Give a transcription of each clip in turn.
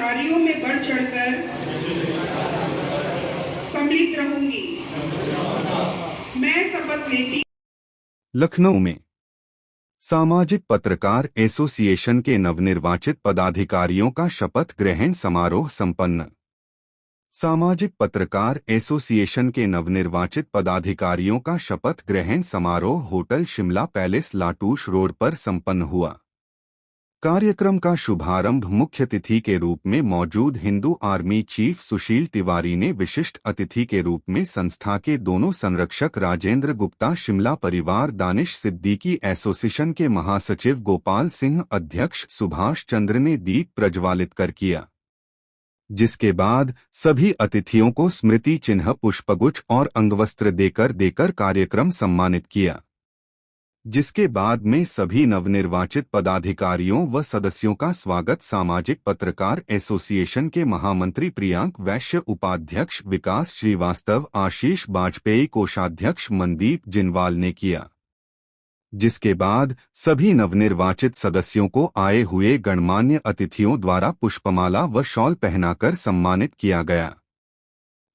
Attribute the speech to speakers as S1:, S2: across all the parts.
S1: कार्यों में बढ़ चढ़कर सम्मिलित रहूंगी। मैं शपथ लेती।
S2: लखनऊ में सामाजिक पत्रकार एसोसिएशन के नवनिर्वाचित पदाधिकारियों का शपथ ग्रहण समारोह संपन्न। सामाजिक पत्रकार एसोसिएशन के नवनिर्वाचित पदाधिकारियों का शपथ ग्रहण समारोह hotel Shimla palace La Touche road पर संपन्न हुआ। कार्यक्रम का शुभारंभ मुख्य अतिथि के रूप में मौजूद हिंदू आर्मी चीफ सुशील तिवारी ने विशिष्ट अतिथि के रूप में संस्था के दोनों संरक्षक राजेंद्र गुप्ता, शिमला परिवार दानिश सिद्दीकी एसोसिएशन के महासचिव गोपाल सिंह, अध्यक्ष सुभाष चंद्र ने दीप प्रज्वालित कर किया, जिसके बाद सभी अतिथियों को स्मृति चिन्ह, पुष्पगुच्छ और अंगवस्त्र देकर कार्यक्रम सम्मानित किया। जिसके बाद में सभी नवनिर्वाचित पदाधिकारियों व सदस्यों का स्वागत सामाजिक पत्रकार एसोसिएशन के महामंत्री प्रियांक वैश्य, उपाध्यक्ष विकास श्रीवास्तव, आशीष बाजपेयी, कोषाध्यक्ष मनदीप जिनवाल ने किया। जिसके बाद सभी नवनिर्वाचित सदस्यों को आए हुए गणमान्य अतिथियों द्वारा पुष्पमाला व शॉल पहनाकर सम्मानित किया गया।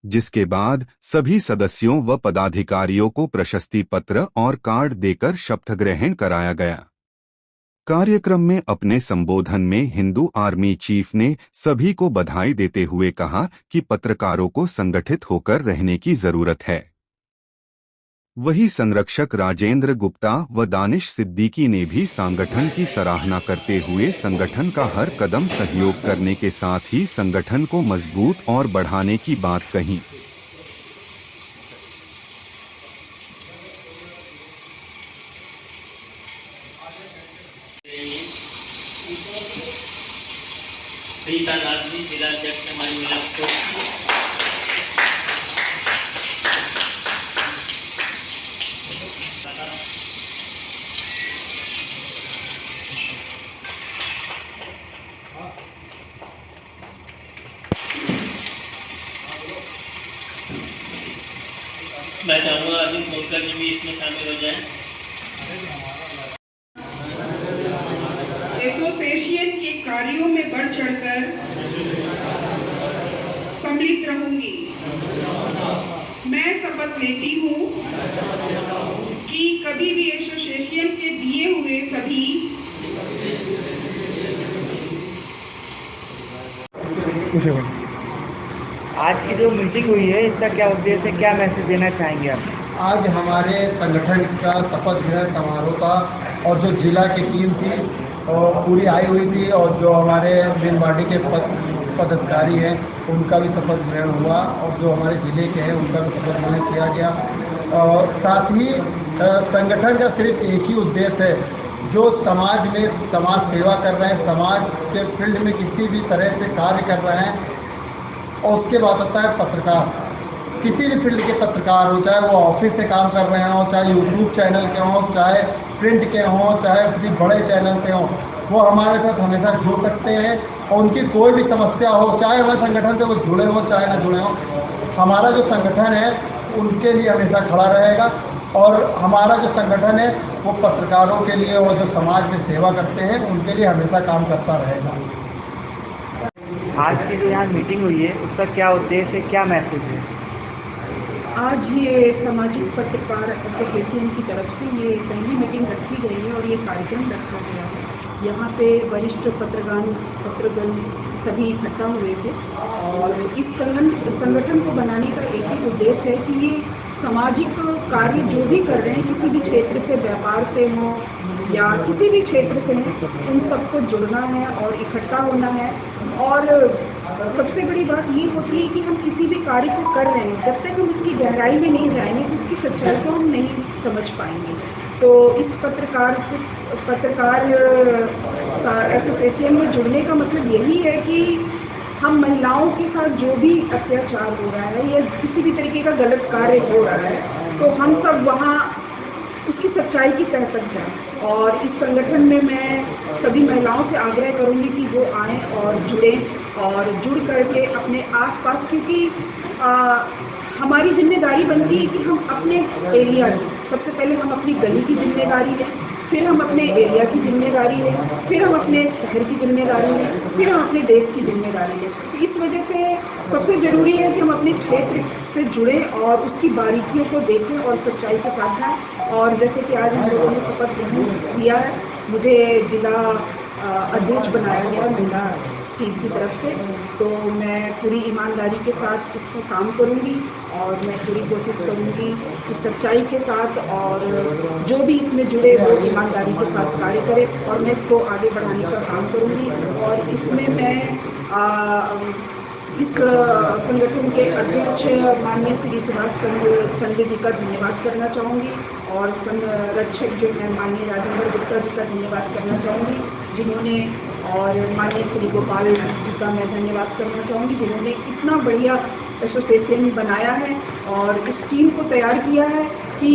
S2: जिसके बाद सभी सदस्यों व पदाधिकारियों को प्रशस्ति पत्र और कार्ड देकर शपथ ग्रहण कराया गया। कार्यक्रम में अपने संबोधन में हिंदू आर्मी चीफ ने सभी को बधाई देते हुए कहा कि पत्रकारों को संगठित होकर रहने की जरूरत है। वही संरक्षक राजेंद्र गुप्ता व दानिश सिद्दीकी ने भी संगठन की सराहना करते हुए संगठन का हर कदम सहयोग करने के साथ ही संगठन को मजबूत और बढ़ाने की बात कही।
S3: मैं चाहूँगा अभी मोलकर जी भी इसमें शामिल हो जाएं।
S1: एसोसिएशन के कार्यों में बढ़ चढ़कर सम्मिलित रहूंगी। मैं शपथ लेती हूँ कि कभी भी एसोसिएशन के दिए हुए सभी
S4: आज की जो मीटिंग हुई है इसका क्या उद्देश्य है, क्या मैसेज देना चाहेंगे आप?
S5: आज हमारे संगठन का शपथ ग्रहण समारोह था और जो जिला की टीम थी पूरी आई हुई थी और जो हमारे मेन बॉडी के पदाधिकारी हैं उनका भी शपथ ग्रहण हुआ और जो हमारे जिले के हैं उनका भी शपथ ग्रहण किया गया। और साथ ही संगठन का सिर्फ एक ही उद्देश्य है, जो समाज में समाज सेवा कर रहे हैं, समाज के फील्ड में किसी भी तरह से कार्य कर रहे हैं, और उसके बाद आता है पत्रकार। किसी भी फील्ड के पत्रकार हो, चाहे वो ऑफिस से काम कर रहे हों, चाहे यूट्यूब चैनल के हों, चाहे प्रिंट के हों, चाहे किसी बड़े चैनल के हों, वो हमारे साथ हमेशा जुड़ सकते हैं और उनकी कोई भी समस्या हो, चाहे हमारे संगठन से वो जुड़े हों चाहे ना जुड़े हों, हमारा जो संगठन है उनके लिए हमेशा खड़ा रहेगा। और हमारा जो संगठन है वो पत्रकारों के लिए और जो समाज में सेवा करते हैं उनके लिए हमेशा काम करता रहेगा।
S4: आज की जो यहाँ मीटिंग हुई है उसका क्या उद्देश्य है, क्या मैसेज है?
S6: आज ये सामाजिक पत्रकार एसोसिएशन की तरफ से ये पहली मीटिंग रखी गई है और ये कार्यक्रम रखा गया है। यहाँ पे वरिष्ठ पत्रगण सभी इकट्ठा हुए थे और इस संगठन को बनाने का एक ही उद्देश्य है कि ये सामाजिक कार्य जो भी कर रहे हैं, किसी भी क्षेत्र से, व्यापार से हो या किसी भी क्षेत्र से हो, उन सबको जुड़ना है और इकट्ठा होना है। और सबसे बड़ी बात ये होती है कि हम किसी भी कार्य को कर रहे हैं, जब तक हम उसकी गहराई में नहीं जाएंगे उसकी सच्चाई को हम नहीं समझ पाएंगे। तो इस पत्रकार एसोसिएशन में जुड़ने का मतलब यही है कि हम महिलाओं के साथ जो भी अत्याचार हो रहा है या किसी भी तरीके का गलत कार्य हो रहा है, तो हम सब वहाँ उसकी सच्चाई की तह तक जाएं। और इस संगठन में मैं सभी महिलाओं से आग्रह करूंगी कि वो आएं और जुड़ें और जुड़ करके अपने आसपास, क्योंकि हमारी जिम्मेदारी बनती है कि हम अपने एरिया की, सबसे पहले हम अपनी गली की जिम्मेदारी लें, फिर हम अपने एरिया की जिम्मेदारी लें, फिर हम अपने शहर की जिम्मेदारी लें, फिर हम अपने देश की जिम्मेदारी लें। तो इस वजह से सबसे ज़रूरी है कि हम अपने क्षेत्र से जुड़े और उसकी बारीकियों को देखें और सच्चाई के साथ जाएं। और जैसे कि आज हम लोगों ने शपथ ग्रहण किया है, मुझे जिला अध्यक्ष बनाया गया महिला टीम की तरफ से, तो मैं पूरी ईमानदारी के साथ इसको काम करूंगी और मैं पूरी कोशिश करूंगी कि सच्चाई के साथ और जो भी इसमें जुड़े वो ईमानदारी के साथ कार्य करें और मैं इसको आगे बढ़ाने का काम करूंगी। और इसमें मैं इस संगठन के अध्यक्ष माननीय श्री सुभाष चंद्र जी का धन्यवाद करना चाहूँगी और संरक्षक जो है माननीय राजेंद्र गुप्ता जी का धन्यवाद करना चाहूँगी जिन्होंने, और माननीय श्री गोपाल जी का मैं धन्यवाद करना चाहूँगी जिन्होंने इतना बढ़िया एसोसिएशन बनाया है और इस टीम को तैयार किया है कि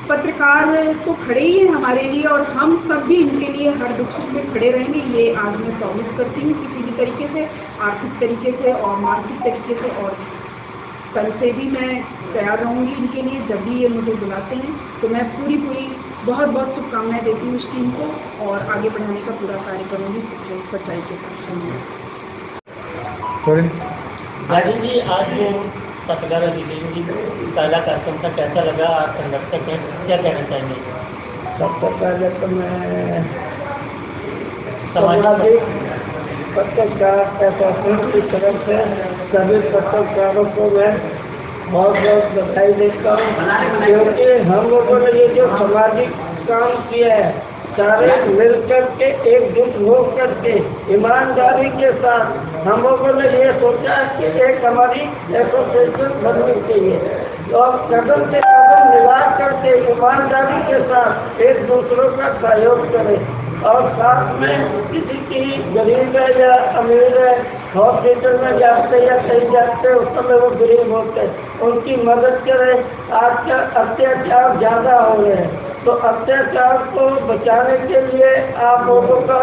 S6: पत्रकार तो खड़े ही हैं हमारे लिए और हम सब भी इनके लिए हर दुख सुख में खड़े रहेंगे। ये आज मैं प्रॉमिस करती हूँ किसी भी तरीके से, आर्थिक तरीके से और मानसिक तरीके से, और कल से भी मैं तैयार रहूँगी इनके लिए। जब भी ये मुझे बुलाते हैं तो मैं पूरी बहुत बहुत शुभकामनाएं देती हूँ इस टीम को और आगे बढ़ाने का पूरा कार्य करूँगी सच्चाई के साथ।
S7: राजीव जी, आज जो पत्रकार अधिकारी की पहला कार्यक्रम था, कैसा लगा? आप संरक्षक हैं, क्या कहना चाहेंगे?
S4: सबसे पहले तो मैं
S7: सामाजिक
S4: पत्रकार एसोसिएशन की तरफ से सभी पत्रकारों को मैं बहुत बहुत बधाई देता हूँ, क्योंकि हम लोगों ने ये जो सामाजिक काम किया है सारे मिलकर के एकजुट हो करके ईमानदारी के साथ हम लोगों ने ये सोचा कि एक हमारी एसोसिएशन बननी चाहिए और कदम से कदम मिला करके ईमानदारी के साथ एक दूसरों का सहयोग करें और साथ में किसी की गरीब है या अमीर है, हॉस्पिटल में जाते या कहीं जाते उस समय वो गरीब होते उनकी मदद करें। आजकल अत्याचार ज़्यादा हो रहे हैं, तो अत्याचार को बचाने के लिए आप लोगों का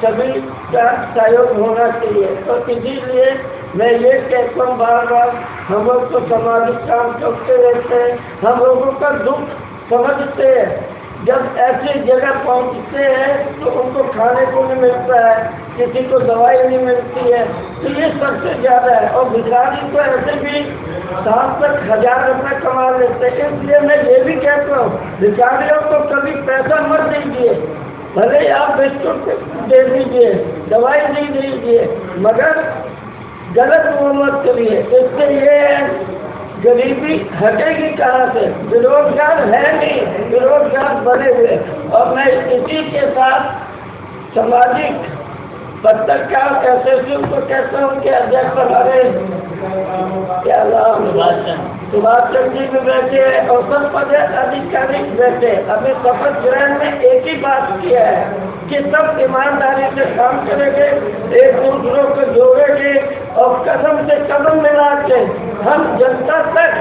S4: सभी का सहयोग होना चाहिए। तो इसीलिए मैं ये कहता हूँ बार बार, हम लोग तो सामाजिक काम करते रहते हैं, हम लोगों का दुख समझते हैं। जब ऐसी जगह पहुँचते हैं तो उनको खाने को नहीं मिलता है, किसी को दवाई नहीं मिलती है, तो ये सबसे ज़्यादा है। और भिखारी तो ऐसे भी साल तक 1000 रुपये कमा लेते हैं। इसलिए मैं ये भी कहता हूँ भिखारियों को कभी पैसा मत दीजिए, भले आप बिस्कुट दे दीजिए, दवाई नहीं दीजिए, मगर गलत वो मत करिए। इससे ये गरीबी हटेगी कहाँ से? बेरोजगार है नहीं, बेरोजगार बने हुए। और मैं इसी के साथ सामाजिक पत्रकार एसोसिएशन को कहता हूँ कि अध्यक्ष हमारे क्या नाम सुभाष चंद्र जी भी बैठे और सब पदाधिकारी बैठे। अभी शपथ ग्रहण में एक ही बात किया है कि सब ईमानदारी से काम करेंगे, एक दूसरों को जोड़ेंगे और कदम से कदम मिला के हम जनता तक,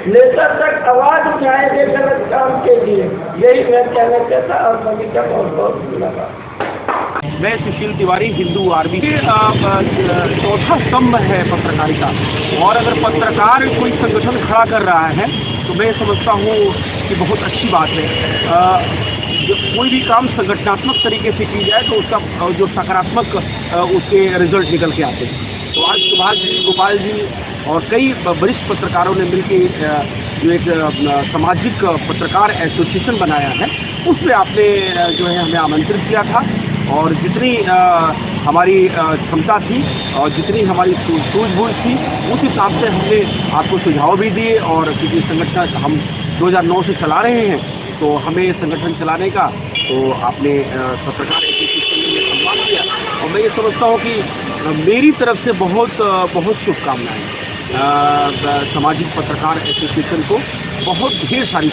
S4: नेता तक आवाज उठाएंगे गलत काम के लिए। यही मैं कहना चाहता और सभी का बहुत बहुत धन्यवाद।
S8: मैं सुशील तिवारी, हिंदू आर्मी के चौथा स्तंभ है पत्रकारिता। और अगर पत्रकार कोई संगठन खड़ा कर रहा है तो मैं समझता हूँ कि बहुत अच्छी बात है। कोई भी काम संगठनात्मक तरीके से की जाए तो उसका जो सकारात्मक उसके रिजल्ट निकल के आते हैं। तो आज सुभाष गोपाल जी और कई वरिष्ठ पत्रकारों ने मिलकर जो एक सामाजिक पत्रकार एसोसिएशन बनाया है, उसमें आपने जो है हमें आमंत्रित किया था और जितनी हमारी क्षमता थी और जितनी हमारी सूझबूझ थी उस हिसाब से हमने आपको सुझाव भी दिए। और क्योंकि संगठन हम 2009 से चला रहे हैं तो हमें संगठन चलाने का तो आपने पत्रकार एसोसिएशन में सम्मान किया और मैं ये समझता हूँ कि मेरी तरफ से बहुत बहुत शुभकामनाएं। सामाजिक पत्रकार एसोसिएशन को बहुत ढेर सारी